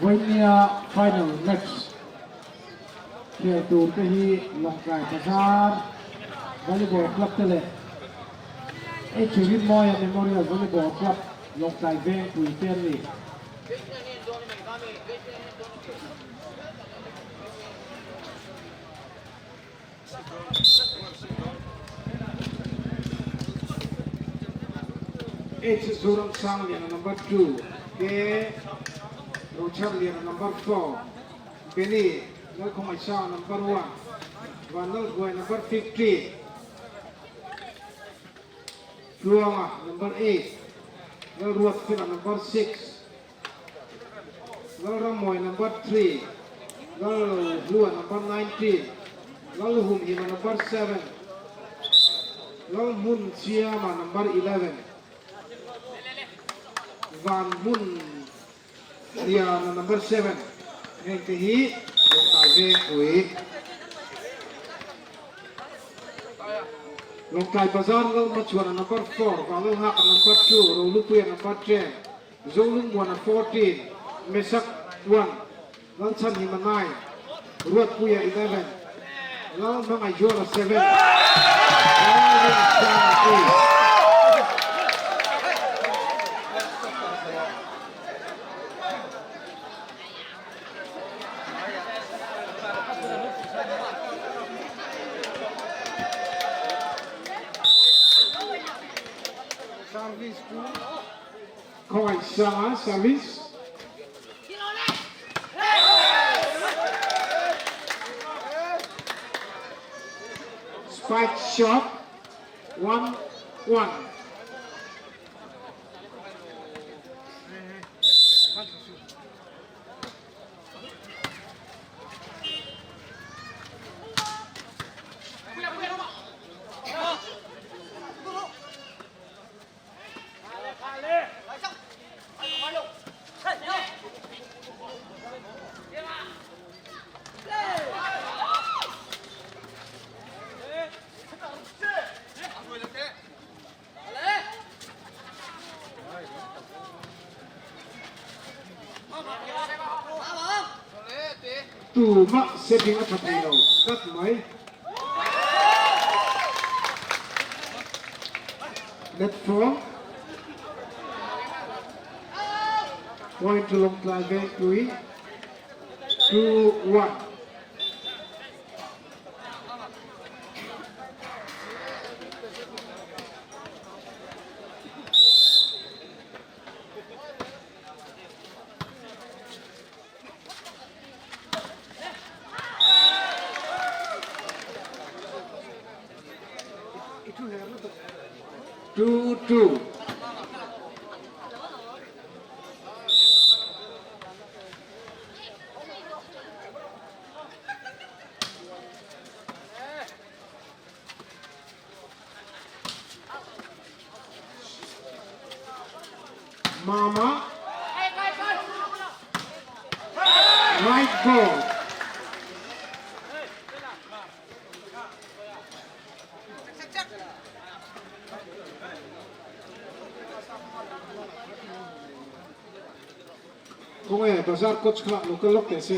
Winnia final match. Kaya tu kahi Longkai Pasar Volleyball Club tele. Chivin Moya Memorial Volleyball Club Longkai Veng Pui Tian Li. Zurang Sang Lian number 2. Ke Rochar Lian number 4. Benny Nal Khomai Shah number 1. Vanal Goy number 15. Luanga number 8. Nal Ruat Pila number 6. Nal Ramoy number 3. Nal Lua number 19. Nal Hum Hima number 7. Nal Mun Siama number 11. Van Mun Liana number 7. Yang kehi Longkai Veng Pui. Longkai Bazar Ngal Machuana number 4. Valung Hak number 2. Rolupuya number 10. Zolung 14. Mesak 1. Ngal Chan Hima 9. Ruat Puya 11. Ngal Mangai Juara 7. Koi Sanga service. Spike shot. 1-1. Tu mak setting up patino. Cut mai. Net 4. Point to Longkai Veng Pui. 2-1. Two. Mama. Right ball. Kung Bazar coach ka local lock kasi.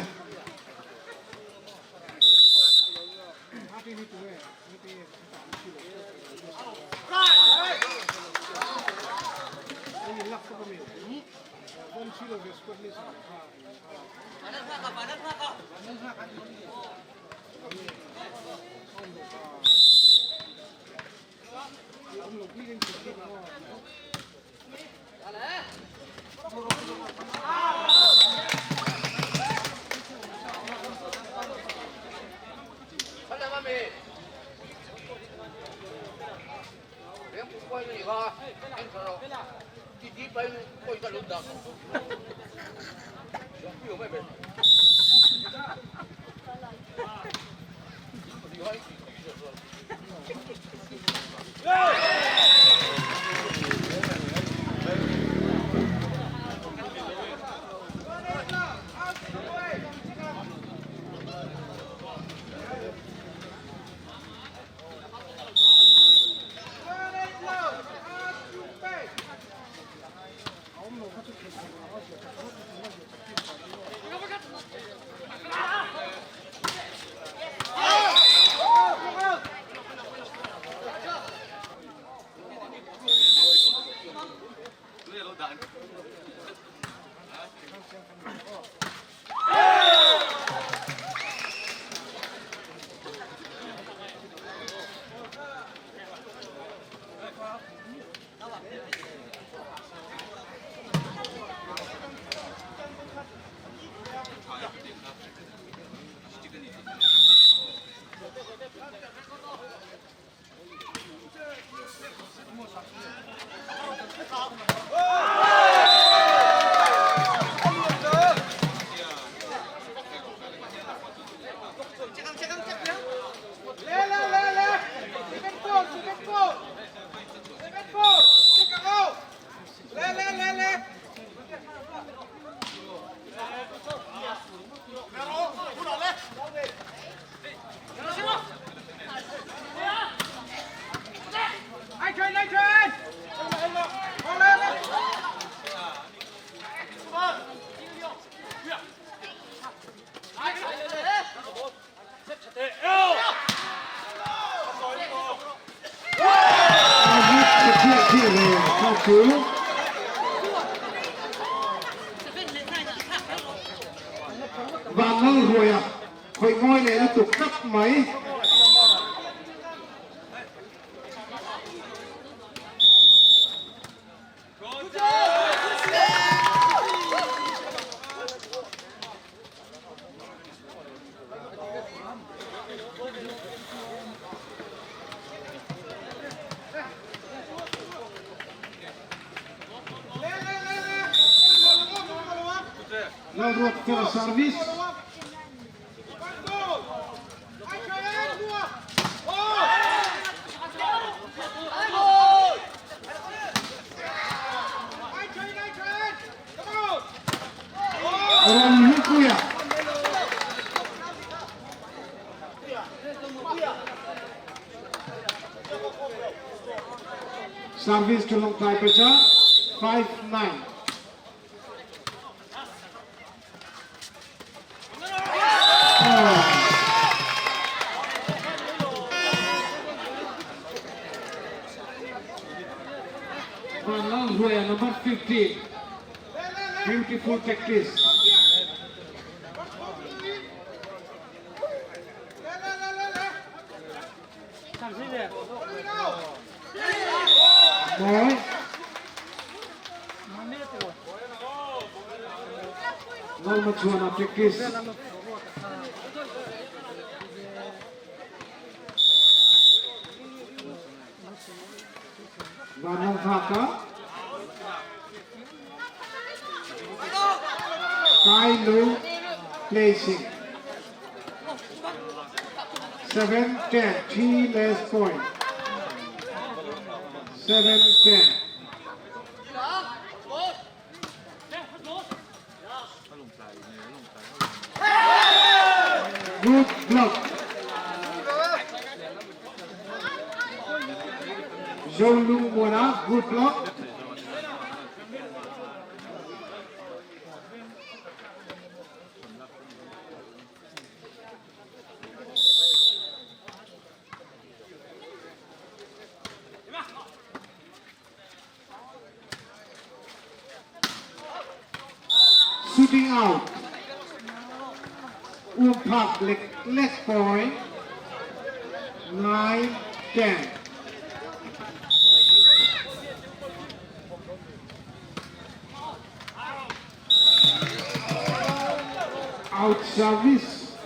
2. Và nâng rồi à. Hội ngôi này nó tục cắt mấy. Now ruột for service. Orang Nukuya. Service to long temperature 5-9. Number 15. Beautiful practice. Boy. No much one practice. Vanam Vaka. Kailu placing 7-10, 3 less point. 7-10. Good block. Zhou Mona, good block. Shooting out. Umpak leg point. 9-10. Out service.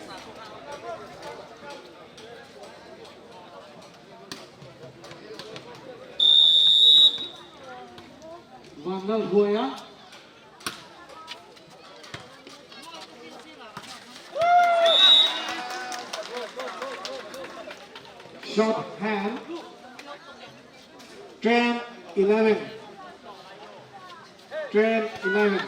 Vandal Goya. Short hand. 10-11. 10-11.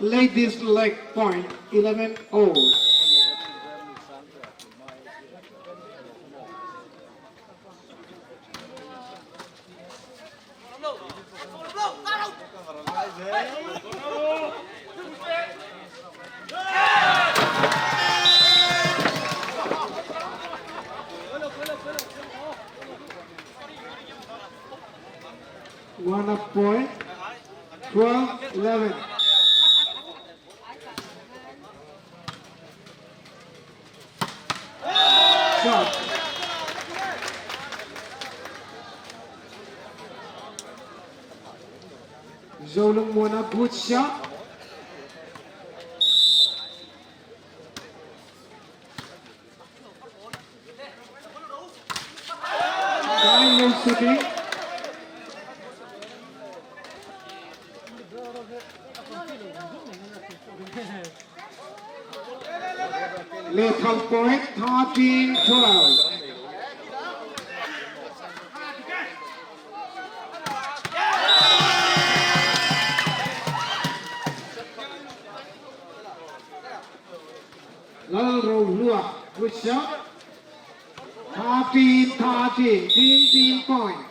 Ladies leg point 11-0. One up point 12-11. Shot. Zolong muna, good shot. Diamond shooting. Lethal point 13-12. Good shot. 13, team point.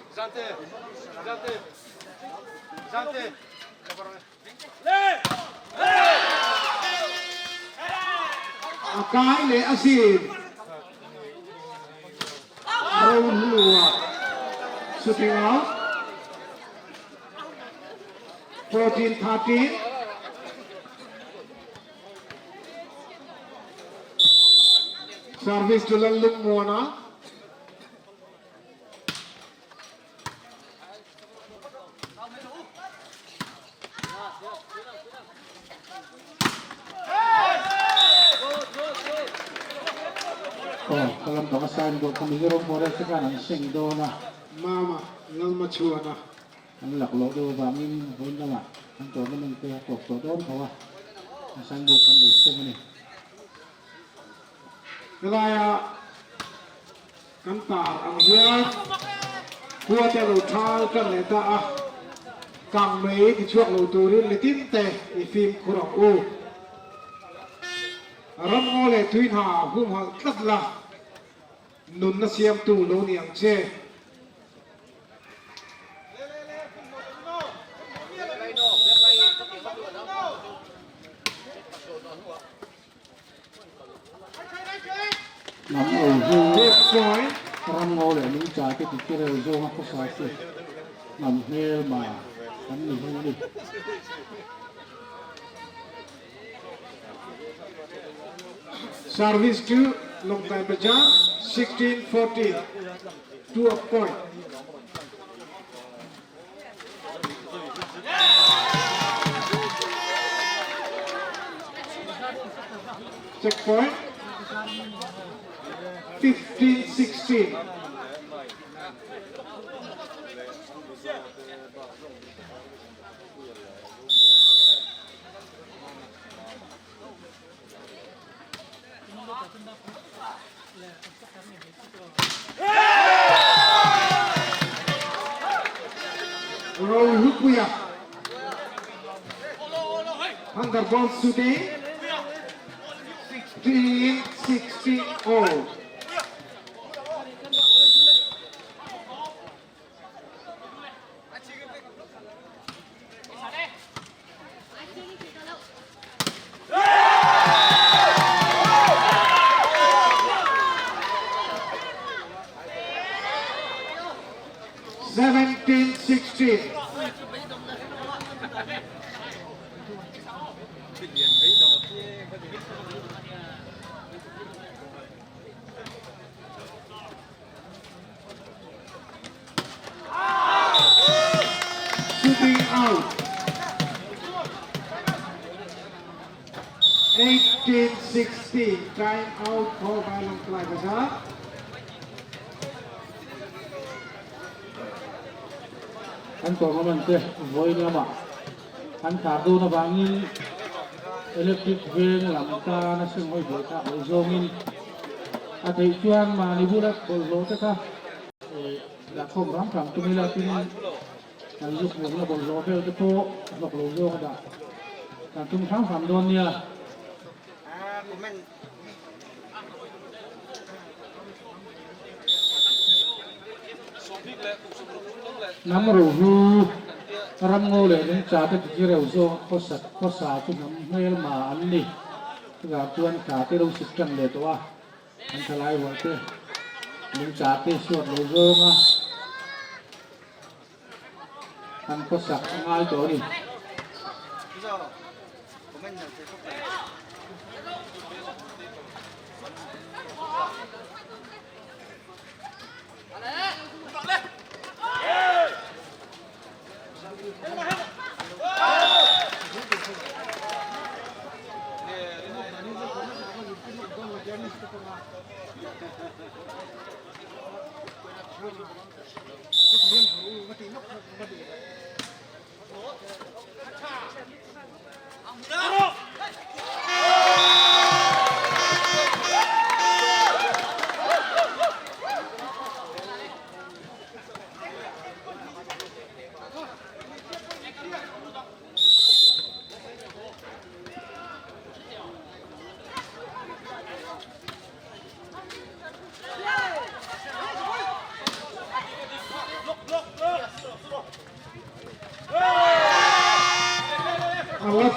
A cái lệ Asin. Raul Lua. Shooting out. 14-13. Service to Lalung Mona. Dalam kawasan buat pemikir Polres sekarang sing do na Mama, ngal machua na. ang laklo do bangin hon na ma ang to man te ko to do ko wa san do kan do se ni Kaya kan tar ang hiya. Hua te lo thal kan le ta a. Kang mei thì chuộc lo tu rin le tin te i phim khurong u. Ram ngo le thuin ha hum ha tlat la. Nun na siam tu lo niang che. nam o ju Good point. ram ngo le ni cha ke ti ke re zo ma ko sa se nam hel ma kan ni hu ni Service to Long Time Bajan, 16-14. 2 up point. Check point. 15-16. Raul Hukuya. Underball shooting. 16-16 all. Seventeen, 16. Shooting out. 18-16. Time out for Long Time Bajan. kan to man te voi ni ma kan ka do na bangin electric ven lam ta na sing hoi be ka oi zongin a thei chuan ma ni bu la bol lo ta ka la khom ram kam tu ni la tin kan yuk mo la bol lo pe te po lok lo yo ka da kan tum thang pham don nia nam ro hu ram ngo le ni cha te ti re zo ko sa chu nam mel ma an ni ga tuan ka te ro sit kan le to wa an thalai wa te ni cha te suat lo zo nga an ko sa ngai to ni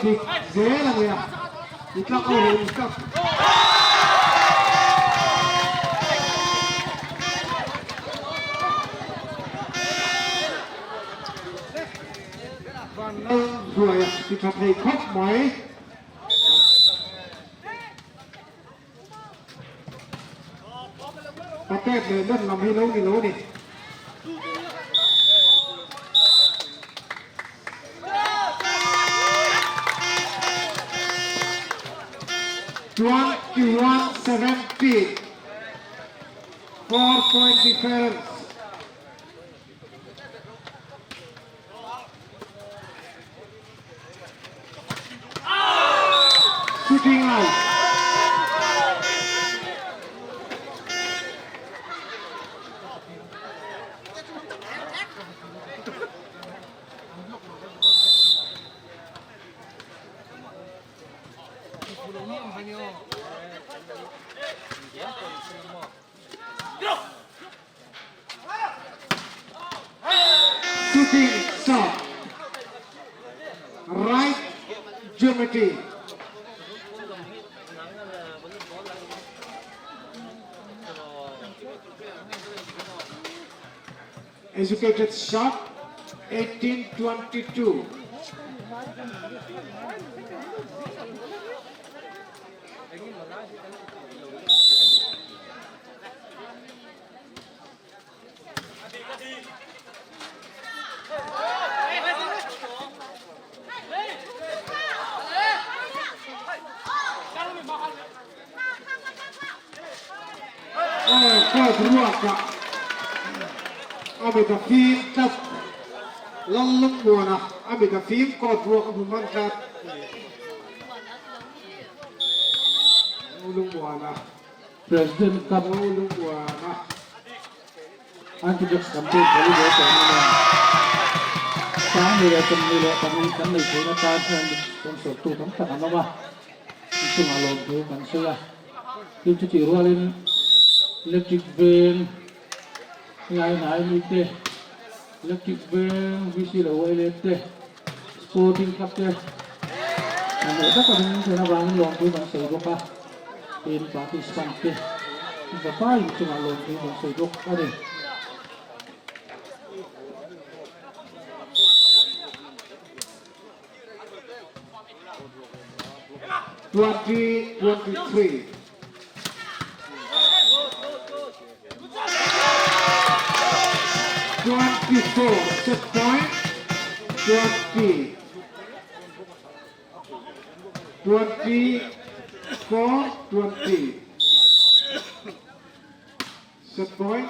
thì dễ là người à thì các ông hồn các và nâng rồi thì thật thầy khóc máy và tết để đất làm hi lố đi One to 170 4-point difference. Shooting out. Shooting shot. Right geometry. Educated shot 18-22. Coi ruột ạ. Abi ta phim tập lăng lăng buồn à. Abi ta phim coi ruột của mình khác. Lung buồn à. President Cup Lung buồn à. Anti-Drugs Campaign Volleyball Tournament. Sáng nay là tuần lễ kami kan lấy thế là ta sang trong số tụ tập tất cả nó mà. Chúng ta làm thứ mình sẽ là chúng ta chỉ rồi lên electric van ngay này như thế electric van visi là quay lên thế sporting cup thế anh ấy tất cả những thứ nó vang lên thứ mình sẽ có cả in participant thế và phải chúng ta làm thứ mình sẽ có ở đây 20-23. Set point 20 24-20 set point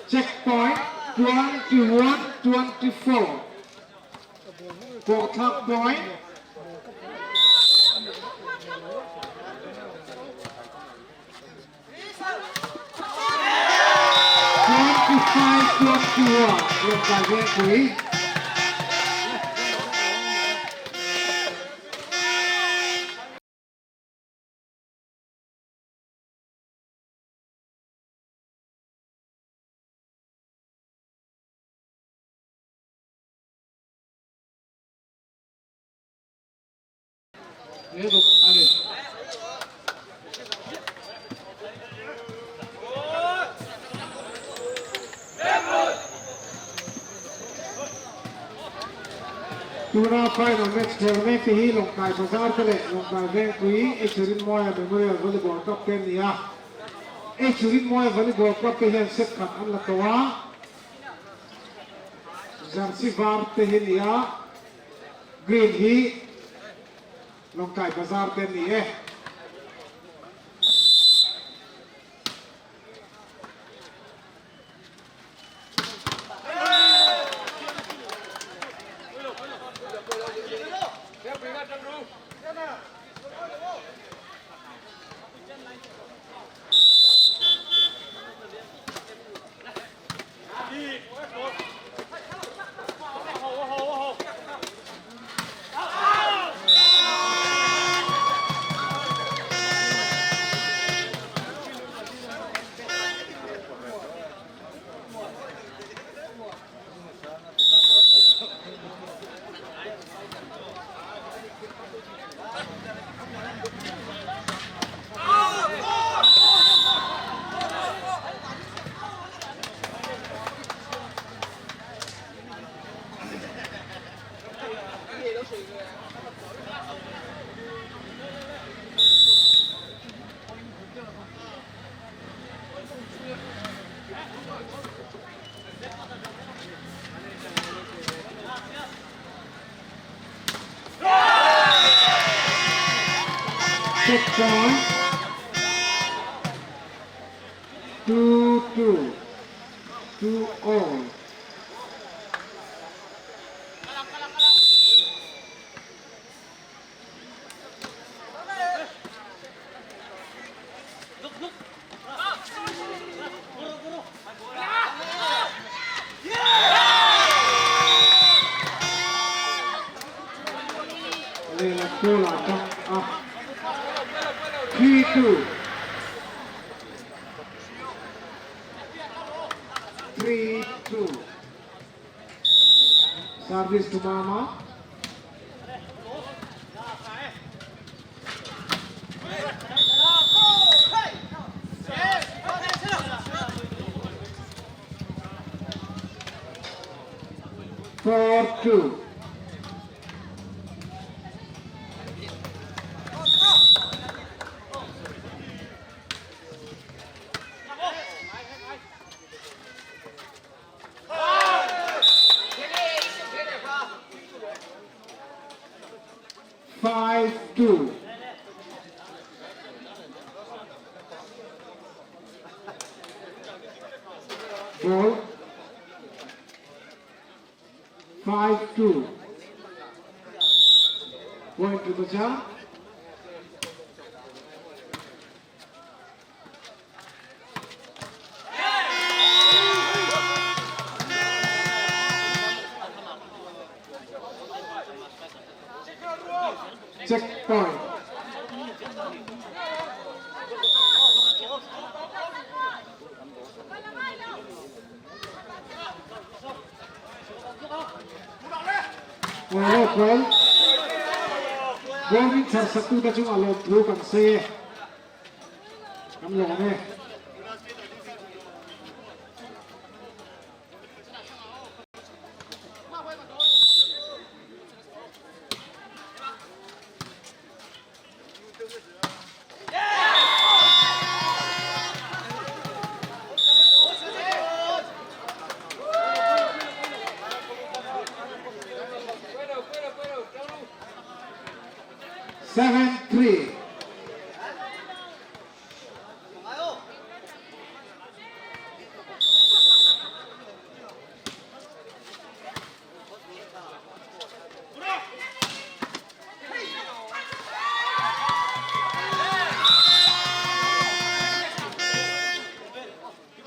check point 21-24 for top point 25-21 lượt giải viên quý tiếp tục anh đi Tuna final match terme pihi longkai bazar tele longkai veng kui echurin moya memorial volleyball cup ken nia echurin moya volleyball cup ke hian set khat an la towa Zanzibar te hi nia green hi longkai bazar ken ni Check point. 2-2. 2-all. Đây là cô là trong 3-2. 3-2. Service to Mama. Four, two. Five, two. Ball. 5-2. Point to the jump. Check point. Well, Bowling satu ta chung alo blue kan se. Kam lo ne. Seven, three.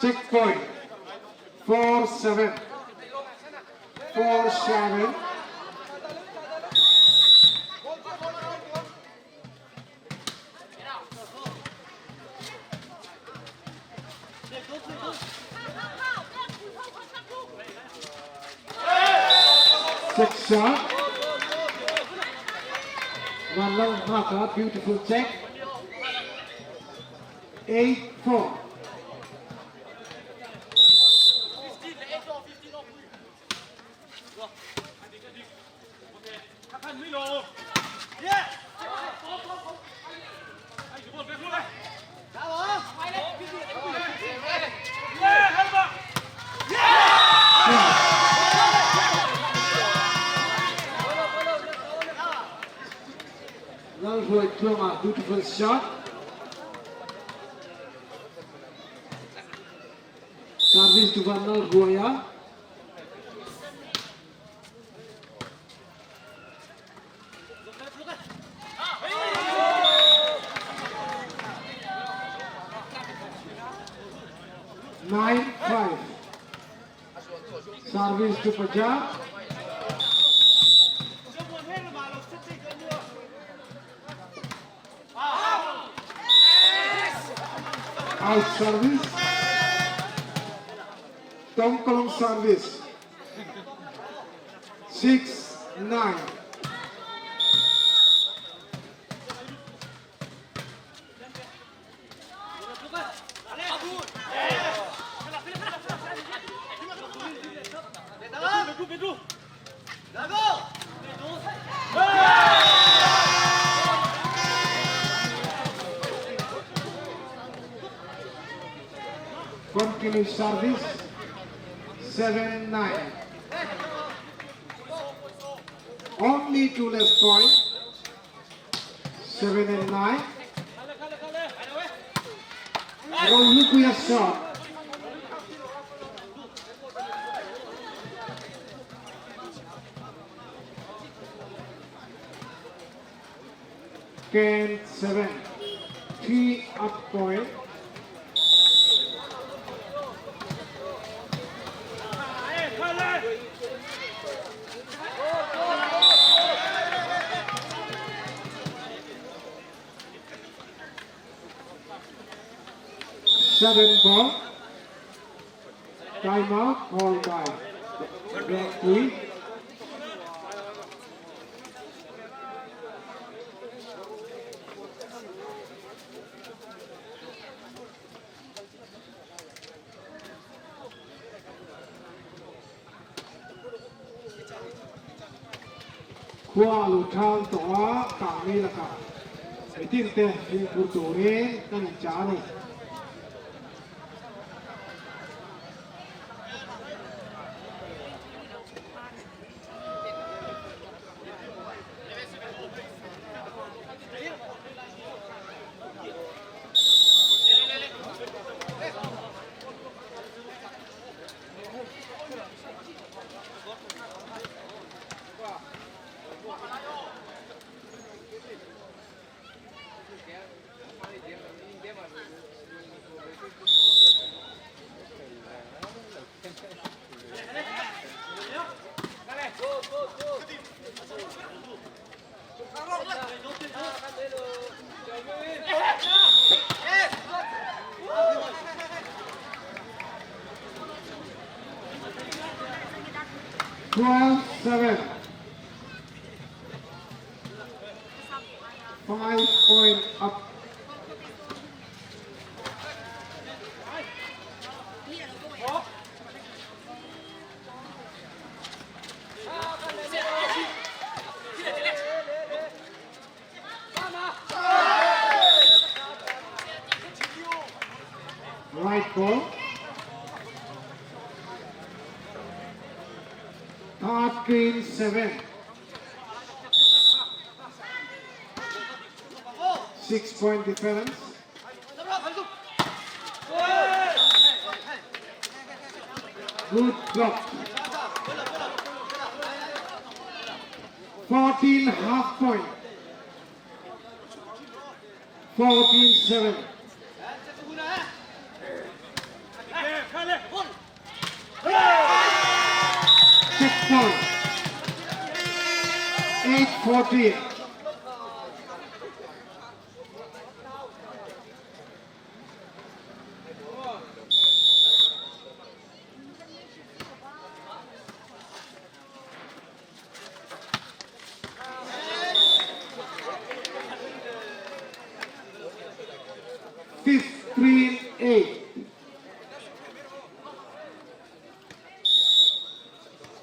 Checkpoint. 4-7. 4-7. Six shot. One long marker, beautiful check. 8-4. Nalhoi Tuama, beautiful shot. Service to Vanal Goya. Nine, 5. Service to Punjab. Out service. Tongkolong service. 6-9. Go! continue service. 7-9. Only 2 less point. 7-9. Lukuya shot. Ten 7. 3 up point. Seven ball. Timeout called by referee. Qua lù thang tỏ cảng đây là cả cái tin tê thì phụ tổ đấy căn trả này. Twelve 7. 5 point up. Right ball. Third green 7. 6 point difference. Good block. 14 half point. 14-7. Check point. 8-14. Fifth green 8.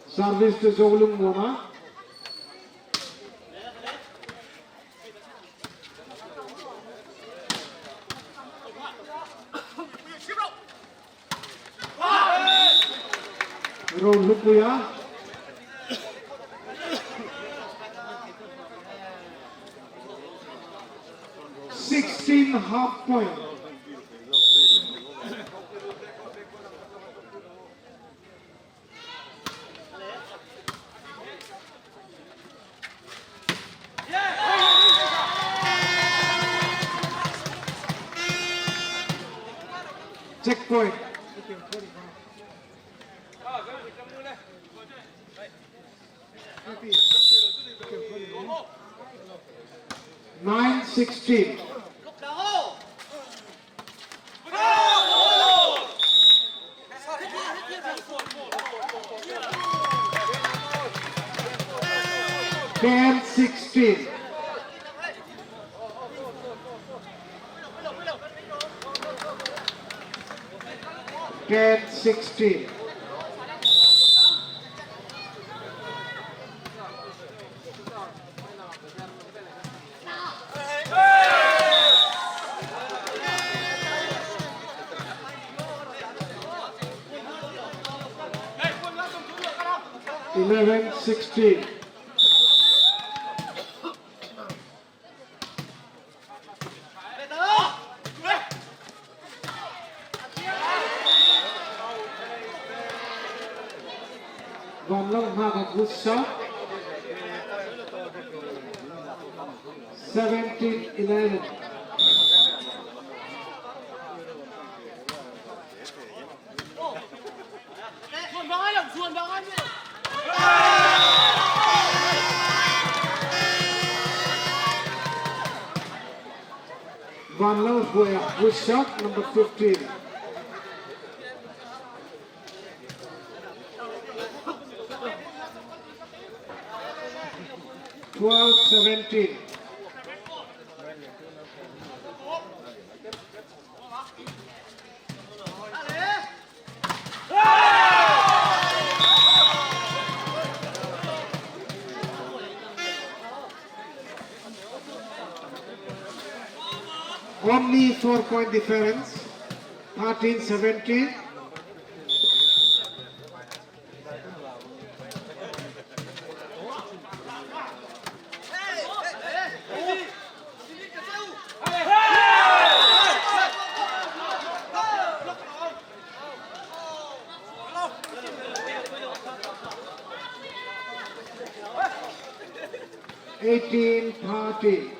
Service to Zolung Mona. Roll Lukuya. Sixteen half point. Checkpoint. 9-16. Ten 16. Ten 16. 11-16. Van Long have a good shot. 17-11. Van Long for a good shot, number 15. Twelve, 17. Only 4-point difference, 13-17. Eighteen, 13.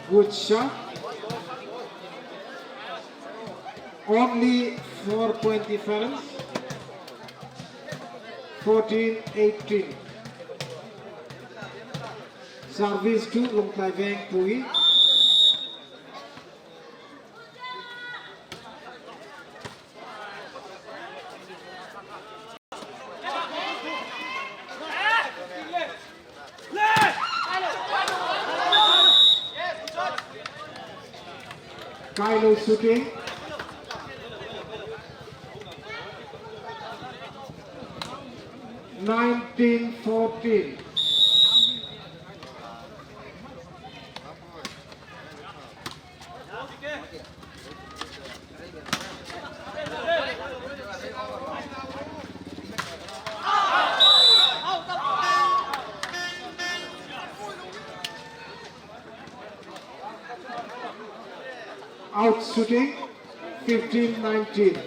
Good shot. Only 4-point difference. 14-18. Service to Long Tai Veng Pui. Kylo shooting. Nineteen, 14. Out shooting, 15-19.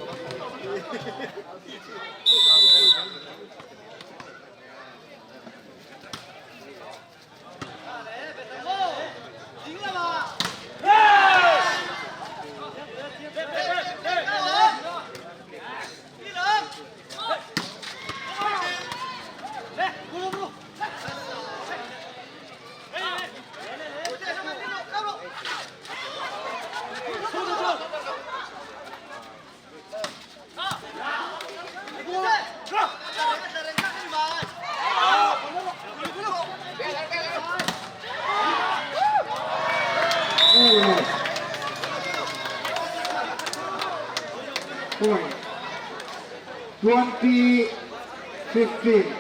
Point. 20-15.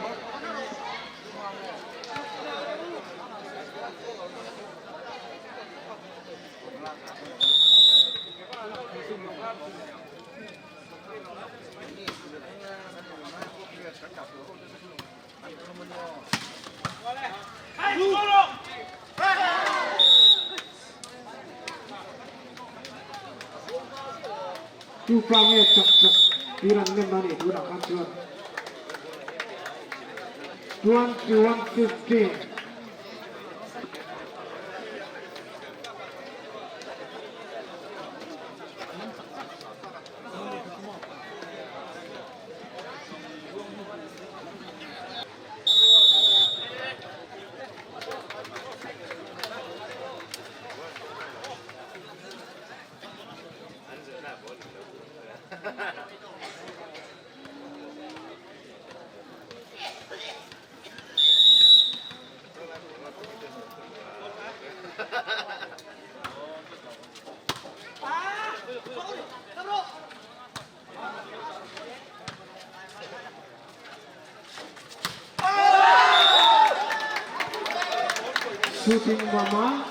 Two kami cak tiran ni mani dua kantuan. 21-15. shooting Mama.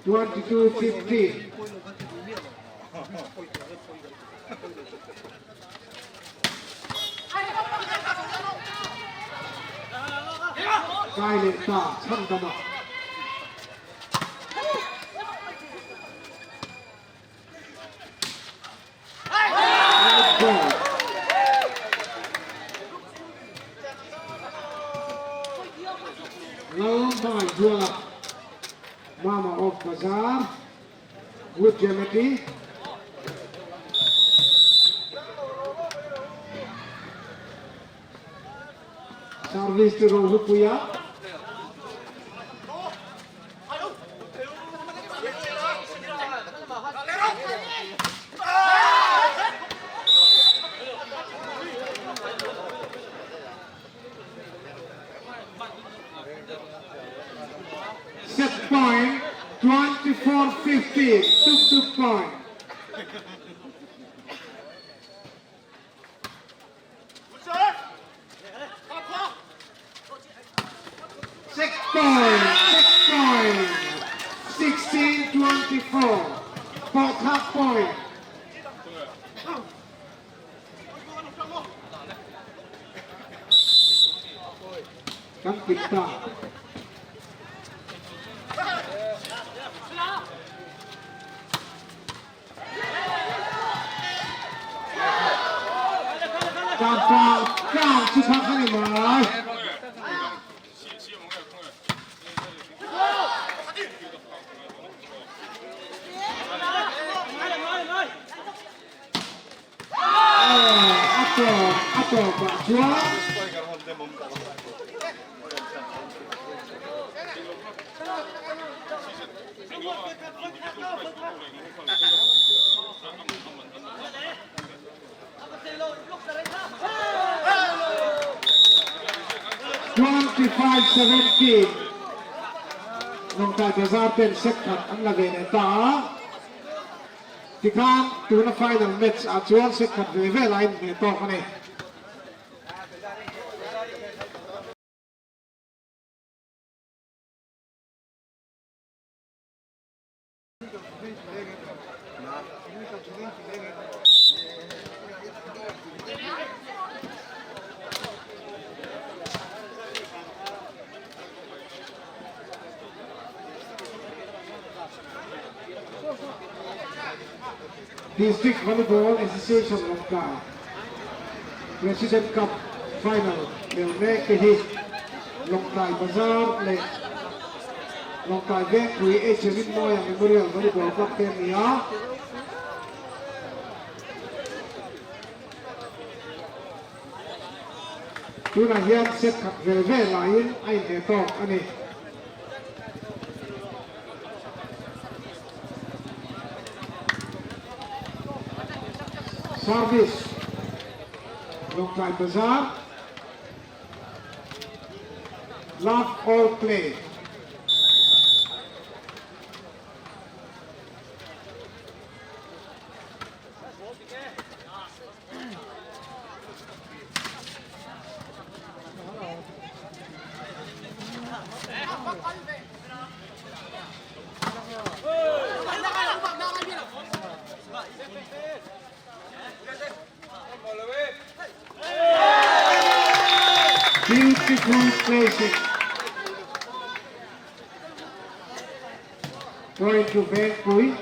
Twenty-two 15. Silent ta, 참담아. Long by Dwala. Mama of Bazaar. Good geometry. Service to Rohupuya. Set point 24-15. Tuk point. Six point. 16-24. Fourth half point. Come kita. Down to Pakistan. Atau Pak Jual. Twenty-five 17. Nongkai Bazaar pen sekat ang lagay na ita. Tikan to na final match at Jual sekat level line nito kani. District Volleyball Association of Ka President Cup Final Melne Kehi Longkai Bazaar Le Longkai Bank Kui Echerin Moya Memorial Volleyball Club Kenya Tuna hian set kat ve lain ai ne tok ani Service Longkai Bazaar Love all play Beautiful placing. Point to Van Kui.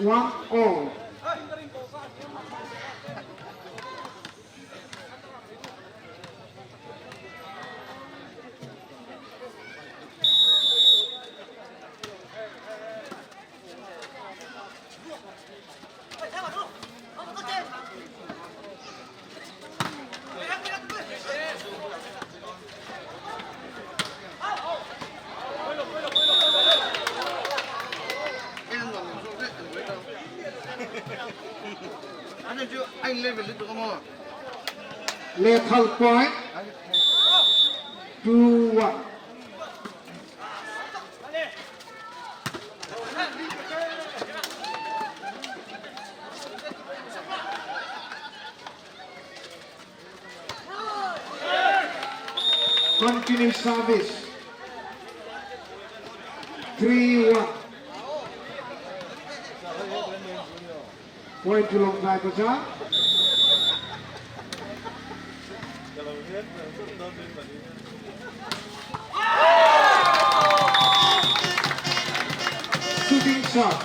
One all. Lethal point. 2-1. Continue service. 3-1. Point to Long Thai Bazaar. Shooting shot.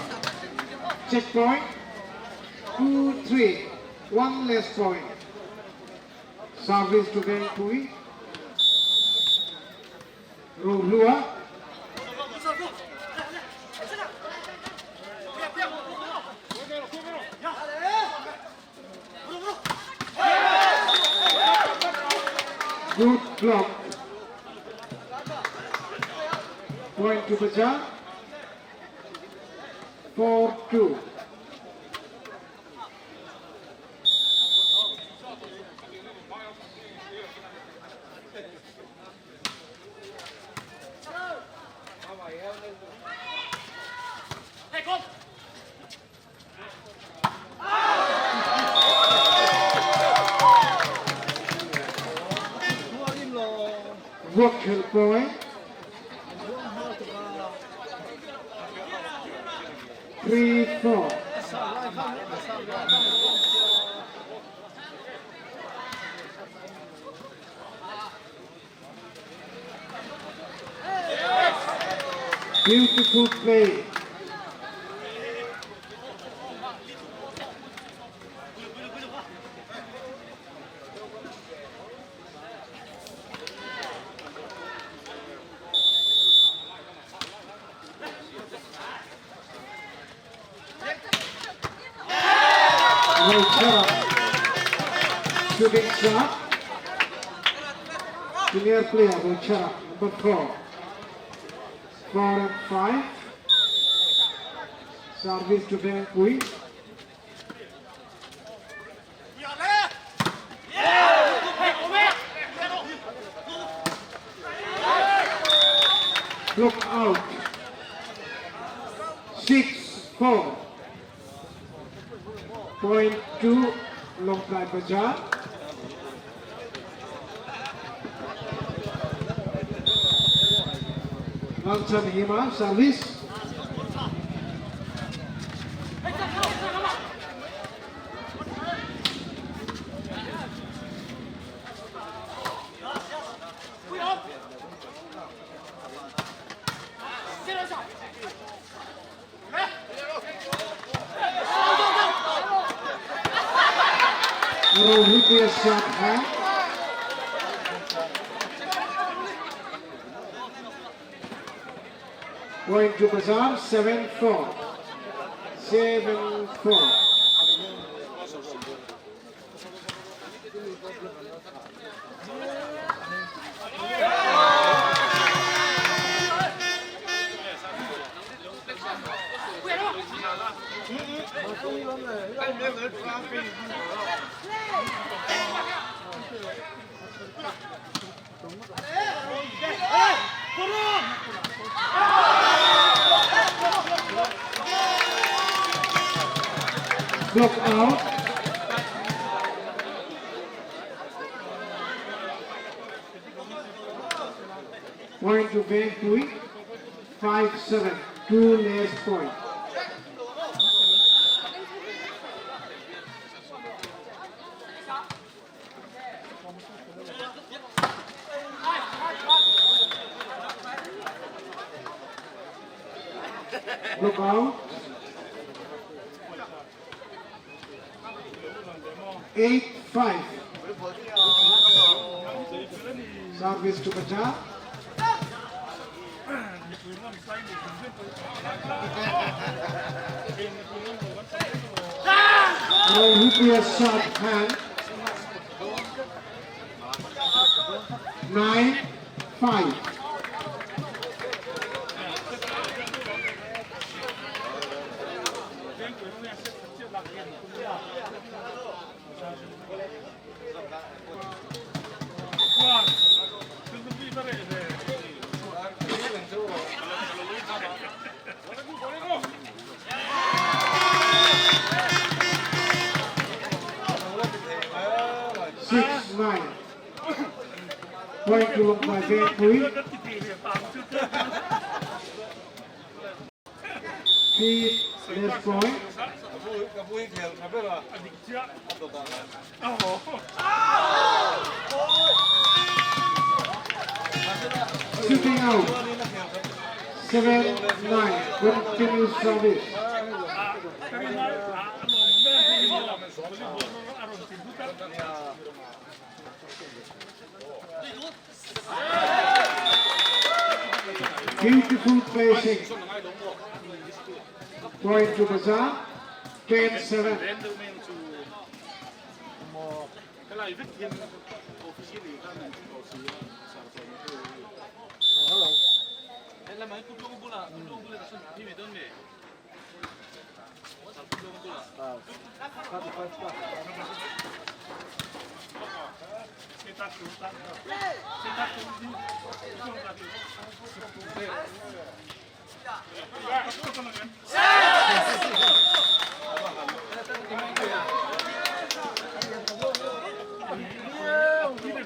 Checkpoint. 2-3. One less point. Service to Beng Pui. Lua. Good block. Point to Bazaar. 4-2. Work help point. 3-4. Beautiful play. Shooting shot. Senior player, Rochara, number 4. 4-5. Service to Beng Pui. Look out. 6-4. Point 2 Long Thai Bazaar. Lanchan Hima service. Rohit shot hand. Point to Bazaar. 7-4. 7-4. Block out. Point to Beng Pui. 5-7. 2 less point. Look out. 8-5. Service to Bazaar. Rupiah shot hand. 9-5. 6-9. Point to Long Thai Bang Pui. 3 less point. Shooting out. 7-9. Continuous service. Beautiful placing. Point to Bazaar. 10-7.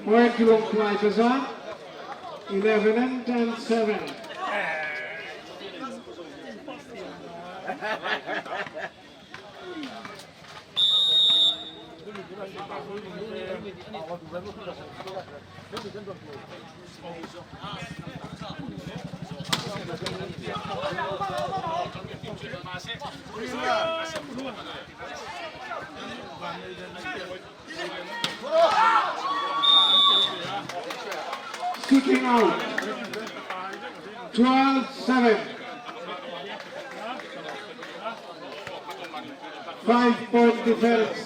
Point to Long Thai Bazaar. 11-7. Shooting out. 12-7. 5-point difference.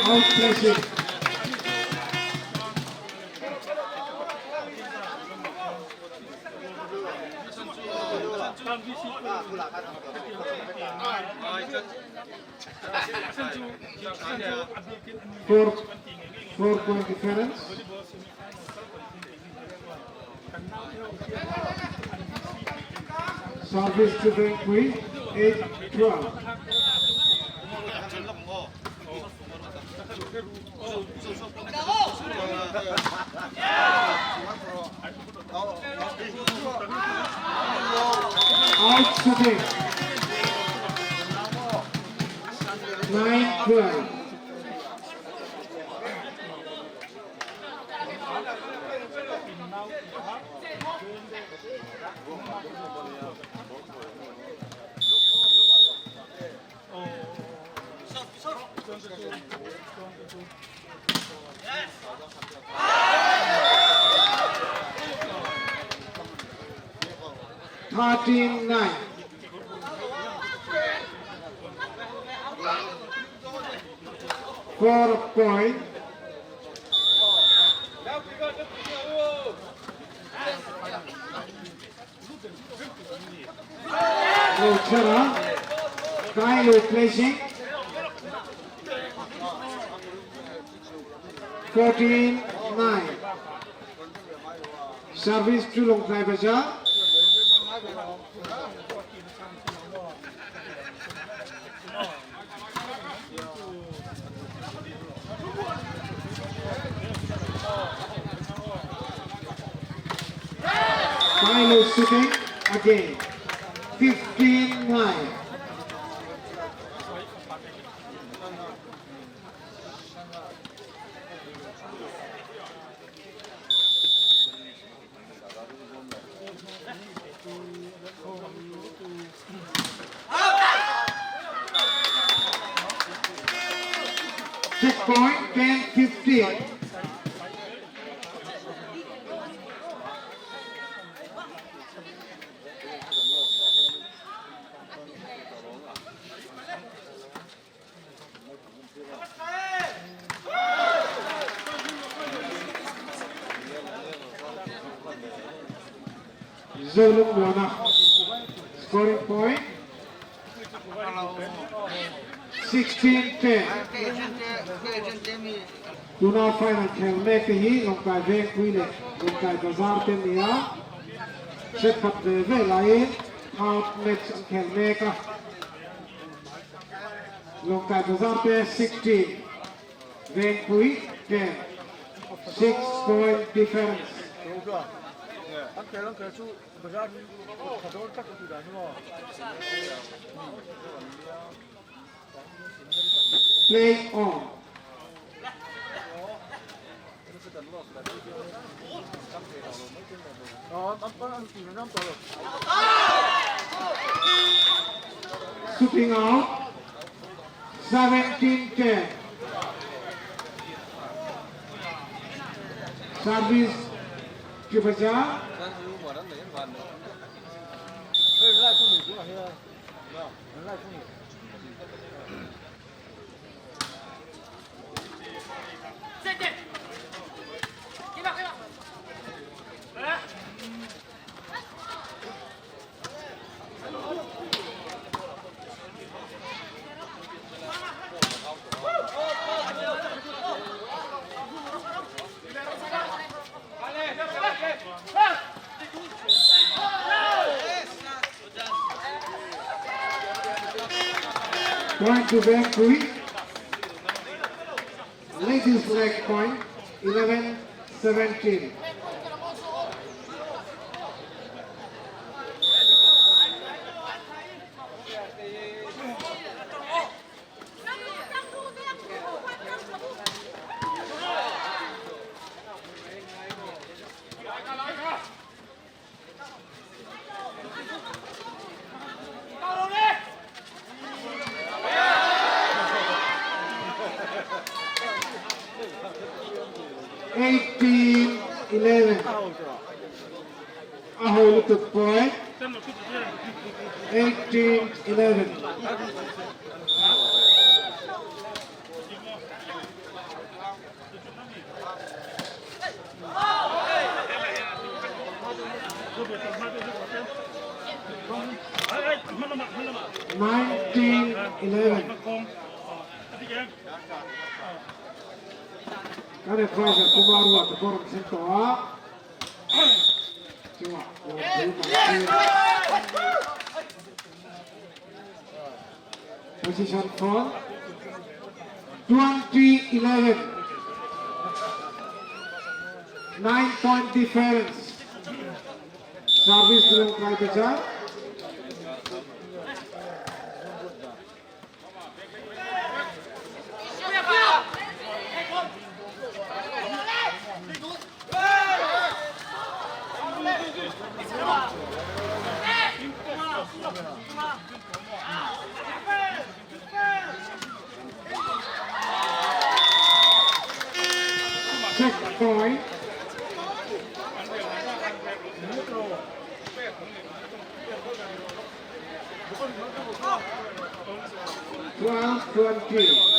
Out placing. Four-point difference. Service to Bang Pui. 8-12. Out shooting. 9-12. Thirteen 9. Point. Chara. Kyle placing. 14-9. Service to Long Thai Bazaar. Kyle shooting again. 15-9. Point 10-15. Zolung Lona. Scoring point 16-10. Tuna final khel mek te hi long kai veng pui le long kai bazar tem nia set pat ve lai out match ang khel mek a long kai bazar te 16 veng pui 10 6-point difference. Play on. Shooting out 17-10. Service to Bajar. Point to back Pui. Ladies leg point 11-17. Ahol took point 18-11. Kan het kwijt dat Kumar wat de vorm zit te ha. Position for 20-11. 9-point difference. Service belum try baca. Check point. Well, 20.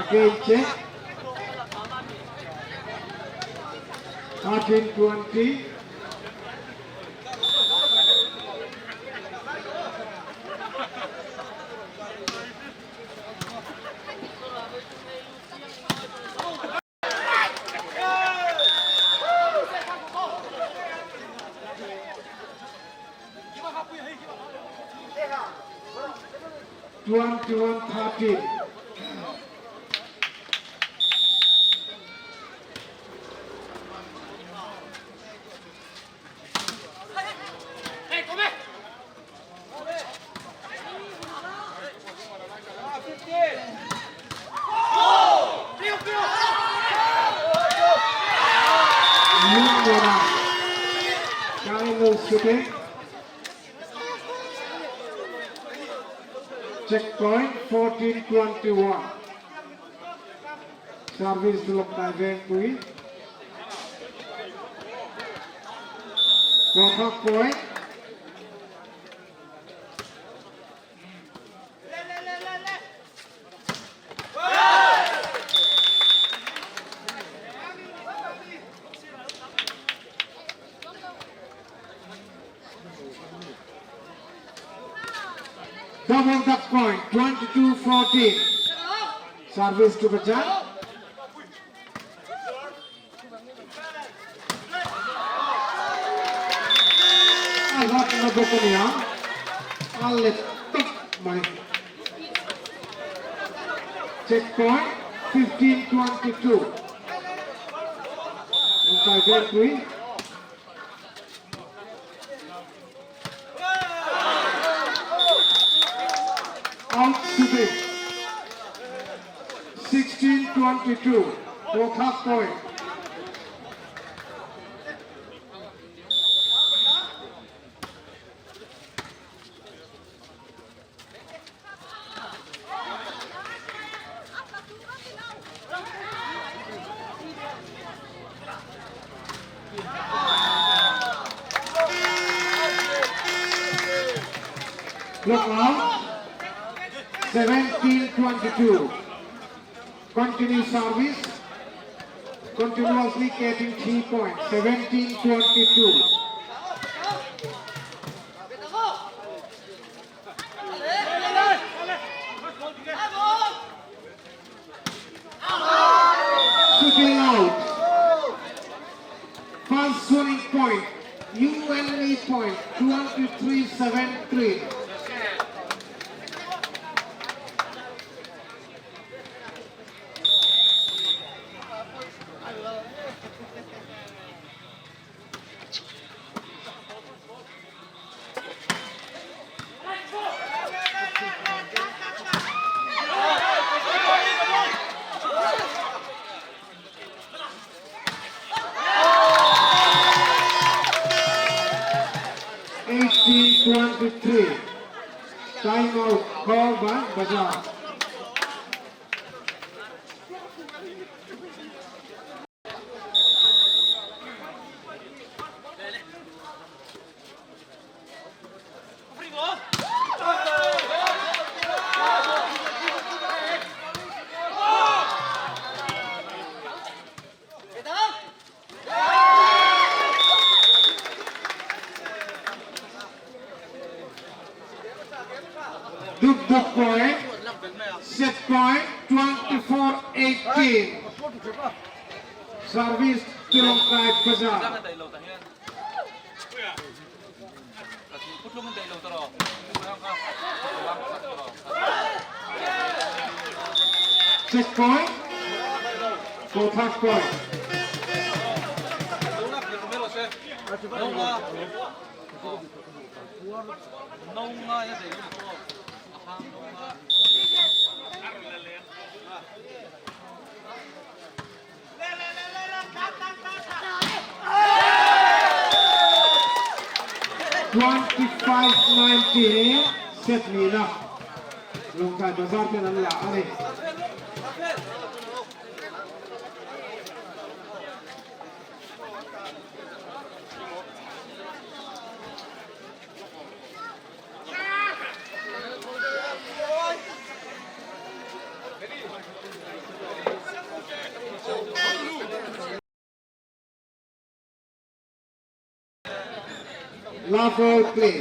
Again check. 13-20. Twenty-one 13. Shooting. Checkpoint 14-21. Service to Loktai Veng Kui. Contact point. Double duck point, 22-14. Service to Bajan. I'll got another one. I'll let my checkpoint, 15-22. Okay, very quick. Out to this. 16-22. Both half point. Look out. 17-22. Continue service. Continuously getting 3 points. 17-22. Shooting out. First scoring point. UNE point. 23-7-3. Time out called by Bajar. The point, set point 24-18. Service to Loktai Bajar. Set point, both half point. $25.90 set me enough. Loktai Bajar ke nan la ani. Level play.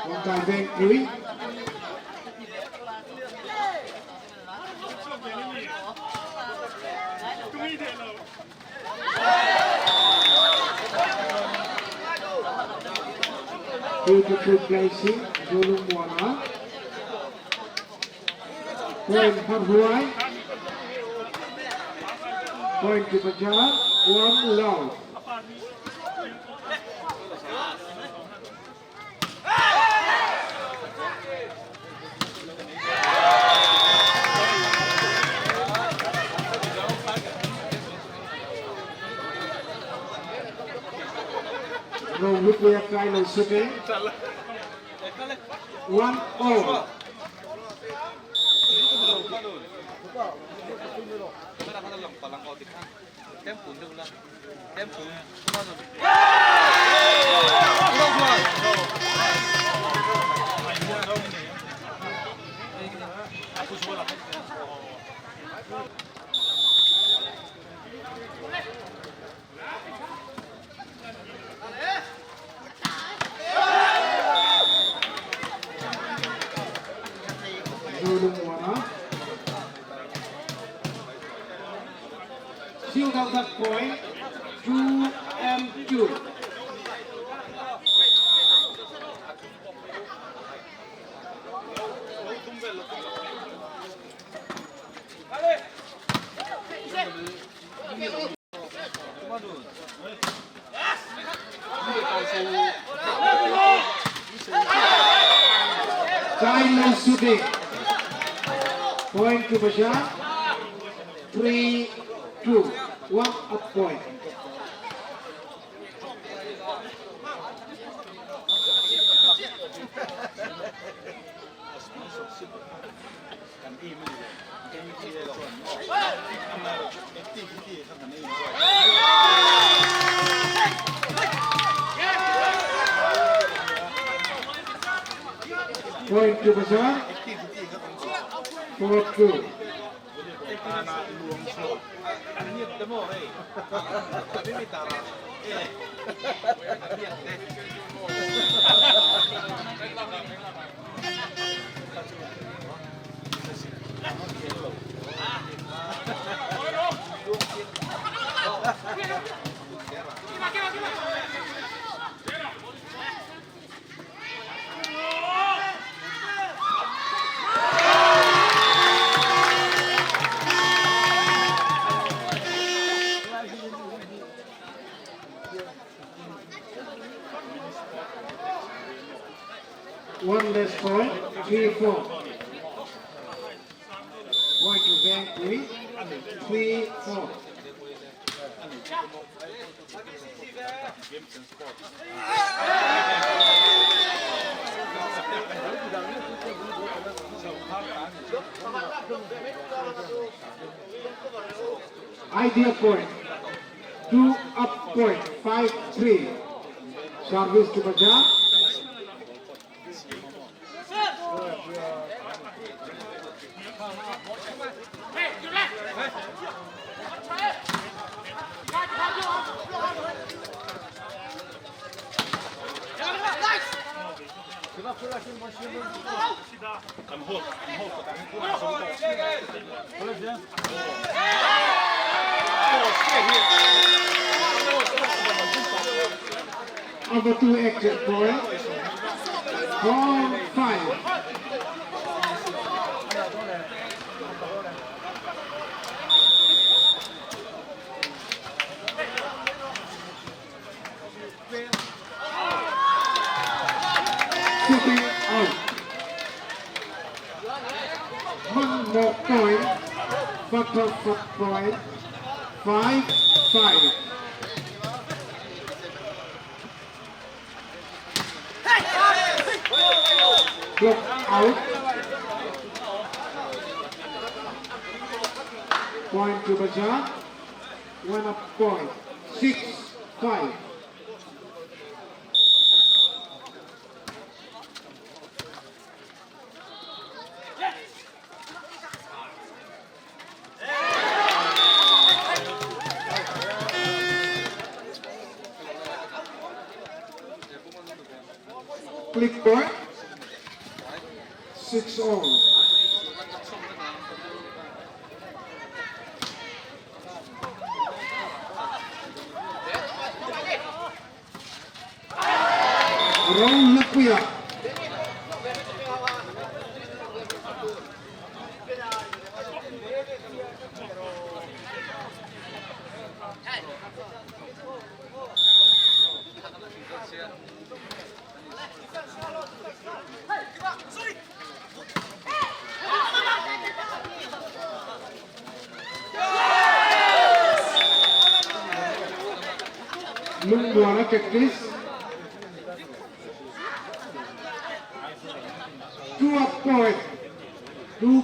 Loktai Veng Kui. Beautiful placing, Zulung Muana. Point for Huai. Point to Bajar. One love. No nuclear kind of shooting. 1-all. Shoot out that point, 2-2. Final shooting. Point to Bashar. 3-2. 1 up point. Point to Bashar. 4-2. One less point, 3-4. Point to bank 3-4. Idea point, 2 up point, 5-3. Service to Bajaj. Number 2 exit point. 4-5. Shooting out. One more point. Bottom point. 5-5. Block out. Point to Bajaj. 1 up point. 6-5. Click point. 6-all. Raul Lupuya. Lungwana Cactus.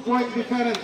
2-point difference.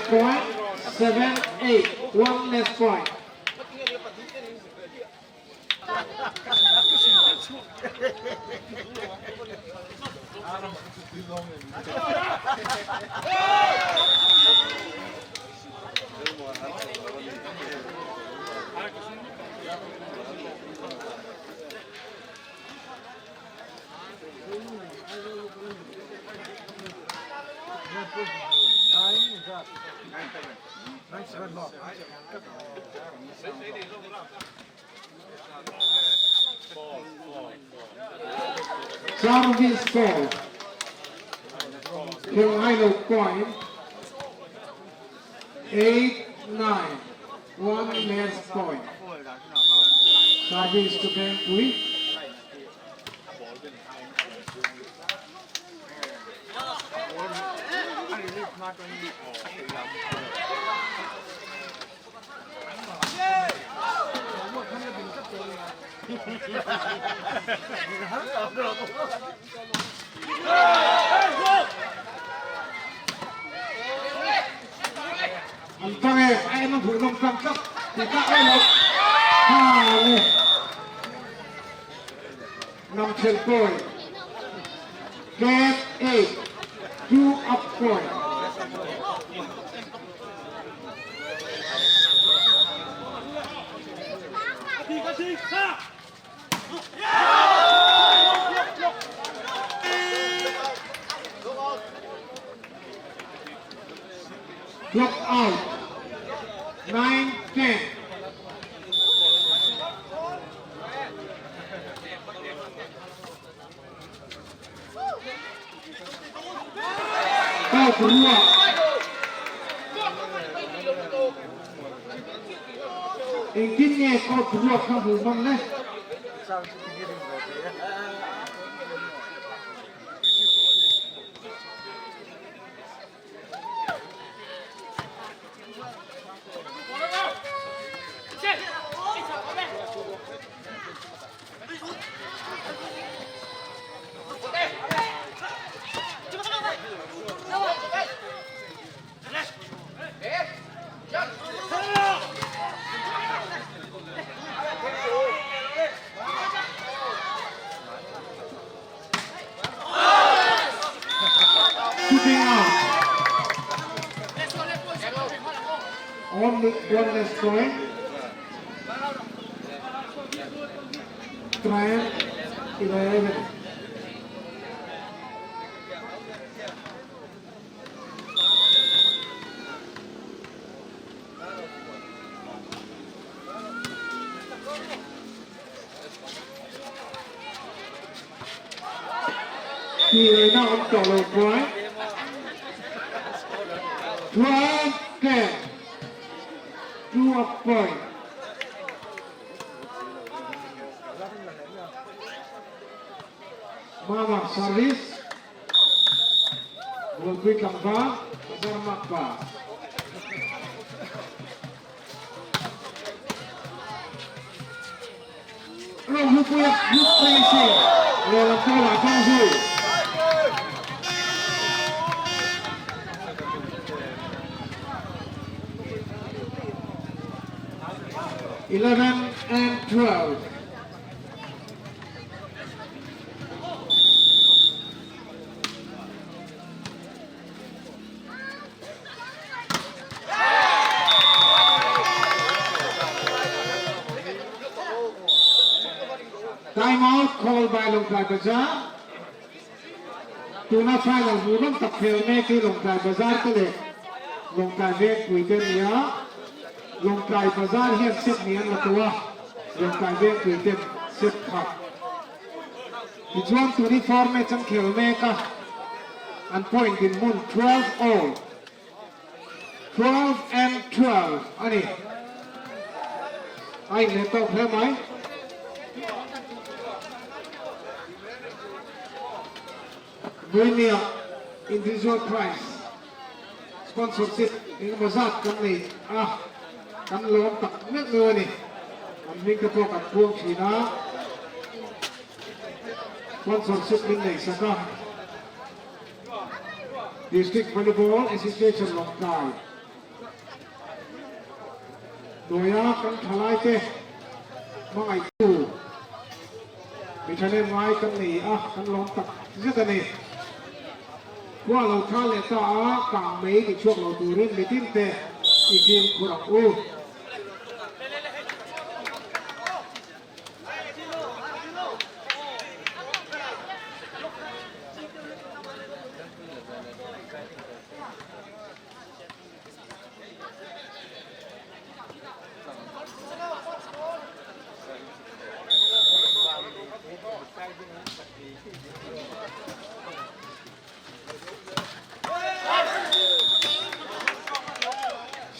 Point 7-8, one less point. Service ball. Carolina point. 8-9. One less point. Service to Ben Kui. Anh ta nghe ai nó phụ đồng cam cấp thì các em nó nằm trên point. Get 8, 2 up point. Look out. 9-10. Cao của Lua. Anh kín nghe cao của Lua không đủ mong đấy. Shooting out. Only one less point. Triumph 11. Thì now on solo point. 12-10. 2 up point. Mama service. Will become back. Bermak back. Rồi hút quyết, hút placing. Rồi làm sao lại cao rồi. 11-12. Timeout called by Longkai Bazaar. Tuna final bulan tak खेलने की Longkai Bazaar के लिए Longkai wait weekend या Longkai Bazaar ही set नियम लतुआ Longkai wait weekend set था. इजवान 24 में चंग खेलने का and point in moon 12 all 12 and 12 อันนี้ไอ้เนี่ยต้องแพ้ไหม Premier individual prize sponsorship นี่ก็มาซัดกันนี่กันล้อมตักเนื้อเงินนี่อันนี้ก็ตัวกับพวงฉีนะ sponsorship นี่ไหนสักครับ District Volleyball Association ลงกายโดยกันทลายเต้มาไอ้ตู้มีทะเลไม้กันนี่กันล้อมตักเยอะกันนี่ว่าเราท่าเลต้ากางเมย์ในช่วงเราดูเรื่องมีทีมเตะอีทีมคุรักอู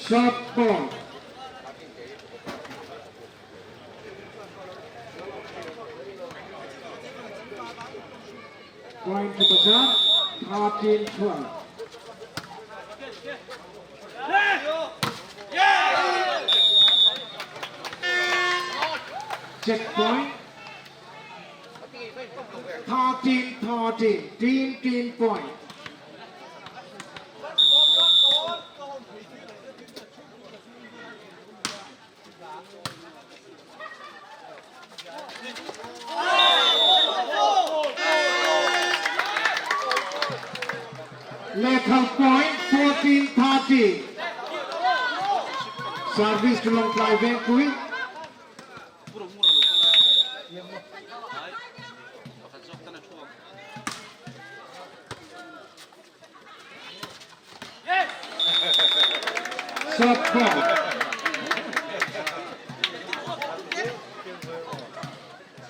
Shot ball. Going to Bajan, 13-12. Check point. 13-13. Team point. Lethal point 14-13. Service to long fly Vancouver. Shot ball.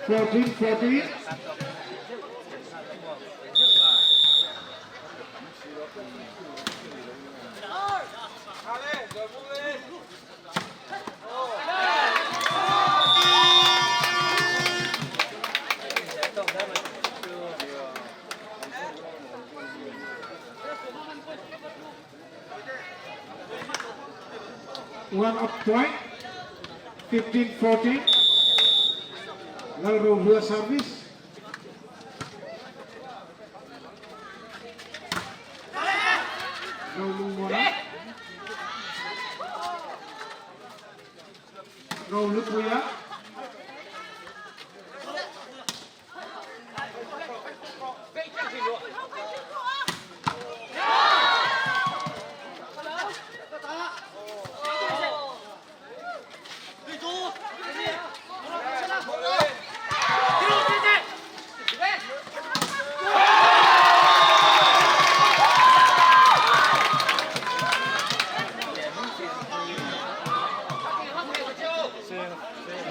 Fourteen. One up point, 15-14. Lalro service. Go Lupuya.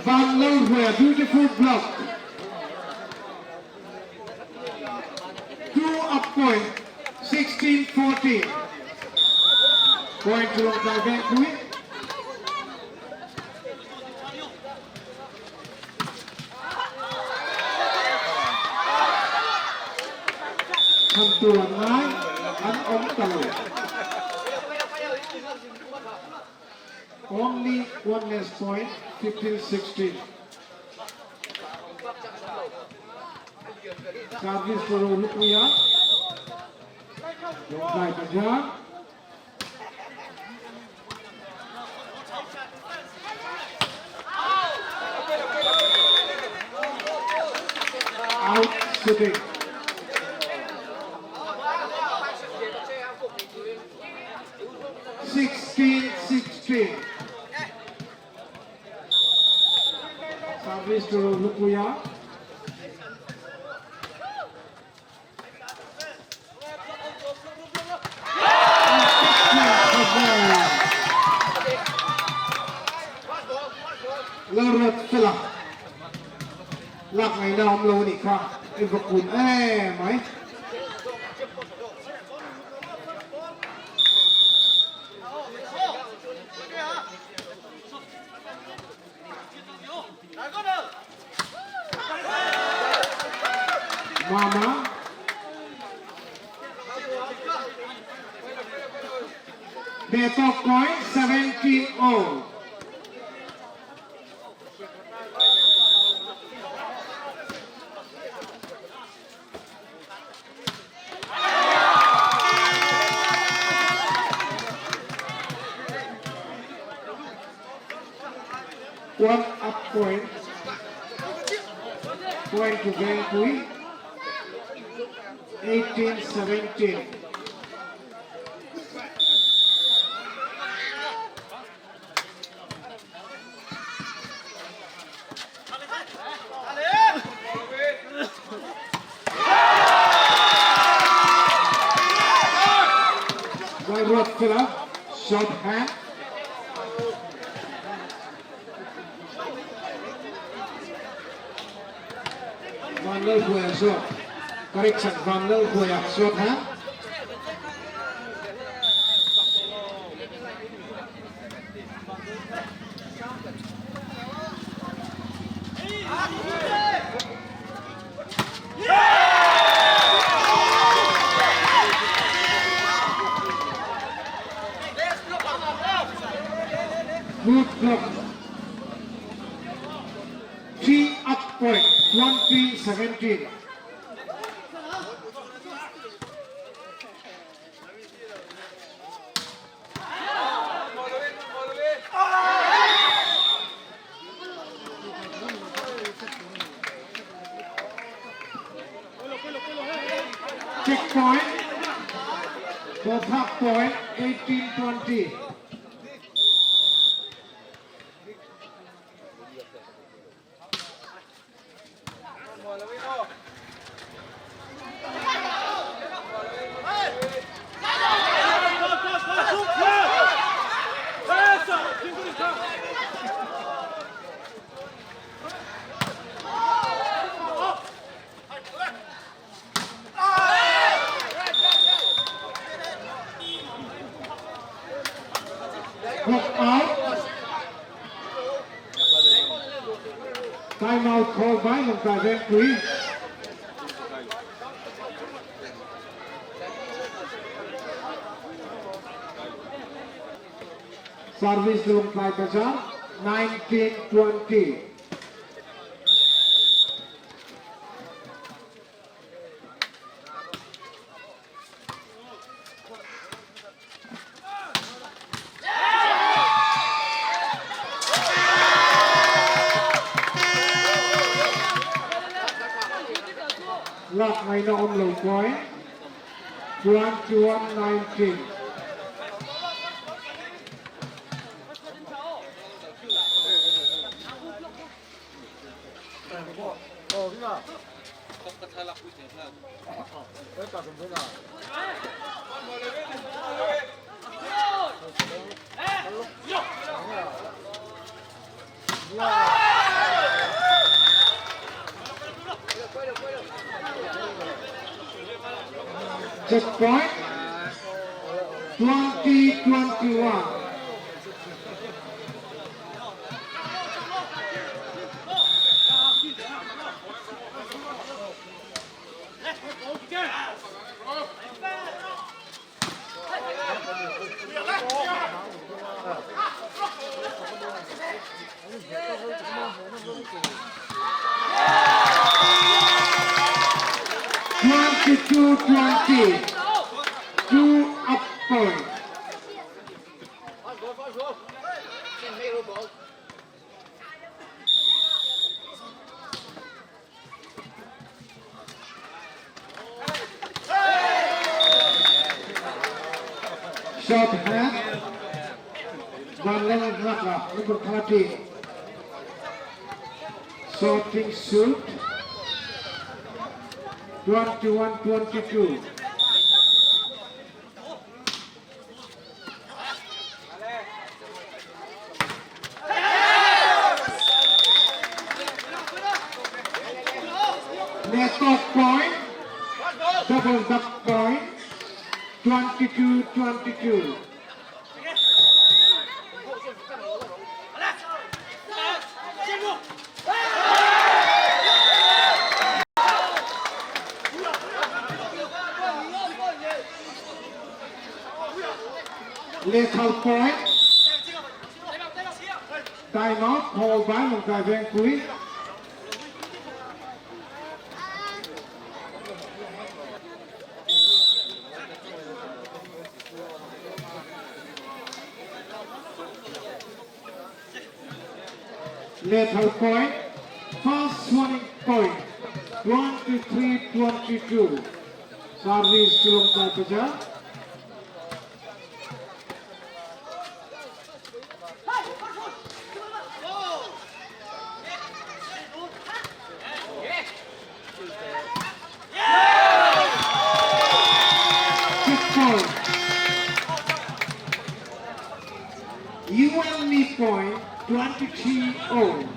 Van Lowe, beautiful block. 2 up point, 16-14. Point to Long Fly Vancouver. Come to a 9 and on the Only one less point, 15-16. Service for Lupuya. Long fly Bajan. Out sitting. $16-16. Service to Lupuya. Lorot Philip. Lạc ngày nào ông lâu nị khoa. Em vật cùn ê mấy. Beto point 17-0. One up point. Point to Bengkui. 18-17. By Rod Phillip, short hand. Van Lul Huya short. Correction, Van Lul Huya short hand. Good block. 3 up point. 20-17. Checkpoint. Both half point. 18-20. Block out. Timeout called by Mumbai Bengkui. Service to Mumbai Bazaar. 19-20. Lock may noong low point. 21-19. Checkpoint. 20-21. Two up point. Short hand. Van Leonard Raka, number 30. Sorting suit. 21-22. Net point. Double duck point. 22-22. lethal point time out called by một cài ven cuối lethal point fast running point 23-22 service kilometer per hour. You and me point 23-0.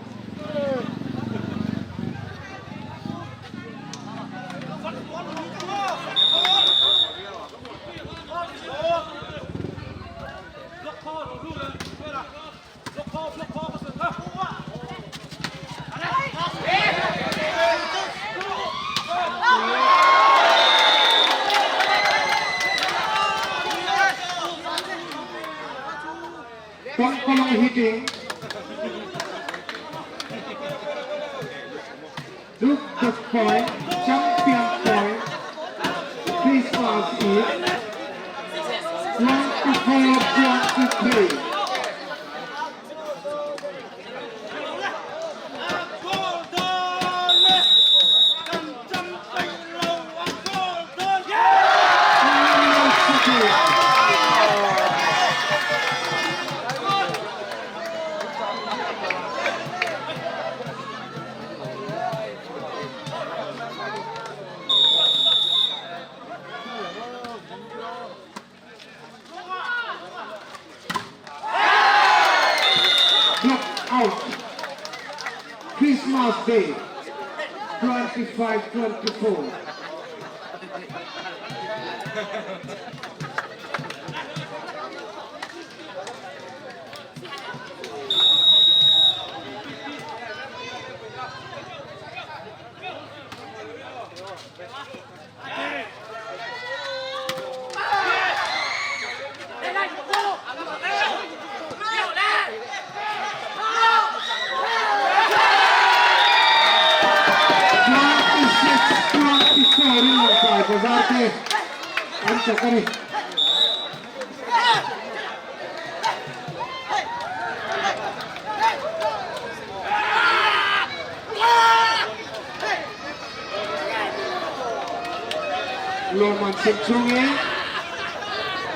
Kolong hitting. Look the point, champion point. Christmas Eve. 24-23. Out. Christmas Day, 25-24. Bozarte, ancha kari. Loman Sipchunge,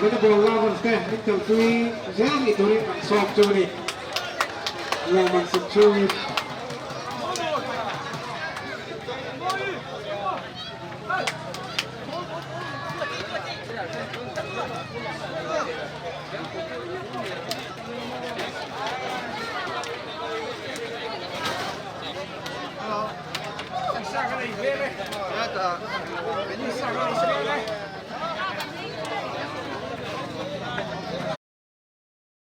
with the ball level stand, Mitchell Tui, Zelmi Turi, and Soft Turi. Loman Sipchunge.下个礼拜嘞，那个，你下个礼拜嘞。